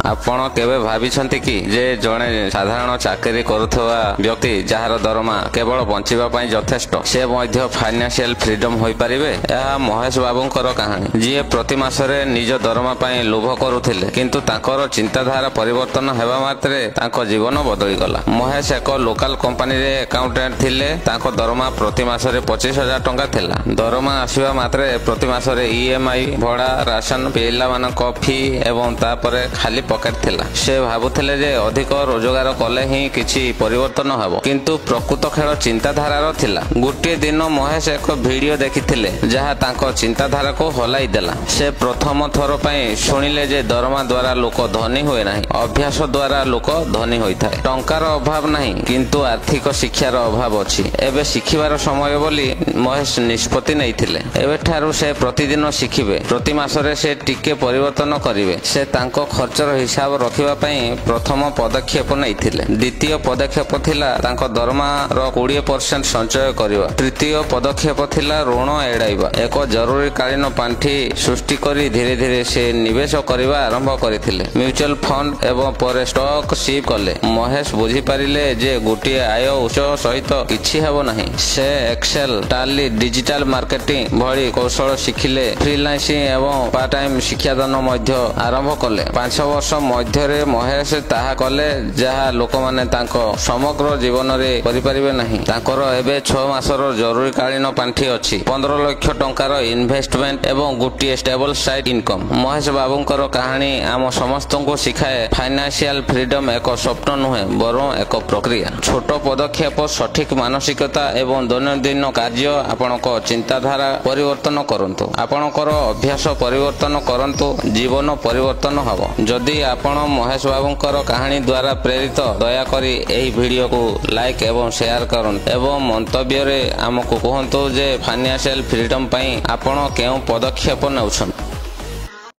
आपण केबे भाबिछंती कि जे जणे साधारण चाकरी करुथवा व्यक्ति जहार दरमा केवल बंचिबा पई यथेष्ट से मध्य फाइनेंशियल फ्रीडम होई परिबे। यह महेश बाबूंकर कहानी जी प्रति मासरे निज दरमा पई लोभ करुथिले किंतु तांकर चिंताधारा परिवर्तन हेबा मात्रे तांको जीवन बदली गला। महेश एक लोकल कंपनी रे अकाउंटेंट थिले। तांको दरमा प्रति मासरे 25,000 टंका थिला। दरमा आसीबा मात्रे प्रति मासरे ईएमआई भड़ा राशन पिला मानक फी एवं तापरे खाली पॉकेट थिला। से भाबुथिले जे अधिक रोजगार कले ही किछि परिवर्तन हबो किंतु प्रकृत खेल चिंताधारार थिला। गोटे दिन महेश एक वीडियो देखिथिले जहा तांको चिंताधारा को हलाई देला। से प्रथम थर पई सुनिले जे दरमा द्वारा लोक धनी होय नाही, अभ्यास द्वारा लोक धनी होइथाय। टंकार अभाव नाही किंतु आर्थिक शिक्षार अभाव अछि। एबे शिखिबार समय बोली महेश निष्पत्ति नैथिले। एबे ठारू से प्रतिदिन शिखिबे। प्रति मासरे से टिके परिवर्तन करिवे। से तांको खर्चर हिसाब रखिबा पई प्रथम पदक्षेप नैथिले। द्वितीय पदक्षेप थिला तांको दरमा रो 20% संचय करिवा। तृतीय पदक्षेप थिला ऋण एडाइबा। एक जरूरीकालीन पांठी सृष्टि करी धीरे धीरे से निवेश करिवा आरंभ करिथिले। म्यूचुअल फंड एवं पर स्टॉक शिप कले। महेश बुझी पारिले जे गोटे आय उच्च सहित किछि हेबो नाही। से एक्सेल टाली डिजिटल मार्केटिंग भली कौशल शिखिले। फ्रीलांसिंग एवं पार्ट टाइम शिक्षादान मध्य आरंभ कले। 5 वर्ष मध्य महेश ताहा कले जहा लोक माने तांको समग्र जीवन रे करि परिबे नाही। तांकर एबे 6 मासर जरूरीकालीन पांठी अछि। 15 लाख टंकार इन्वेस्टमेंट एवं गोटे स्टेबल साइड इनकम। महेश बाबूंकर कहानी आम समस्तଙ୍କୁ शिखाए फाइनेंशियल फ्रीडम एक स्वप्न नुहे बरं एक प्रक्रिया। छोट पदक्षेप, सठिक मानसिकता एवं दैनंदिन कार्य आपणक चिंताधारा परिवर्तन करंतु। आपणकर अभ्यास परिवर्तन करंतु, जीवन परिवर्तन हबो। जदि आपण महेश बाबूंकर कहानी द्वारा प्रेरित दया करी एही वीडियो को लाइक एवं शेयर करंतु एवं मंतव्य रे हमकु कहंतु जे फाइनेंशियल फ्रीडम पई आपण केउ पदक्षेप नेउछन।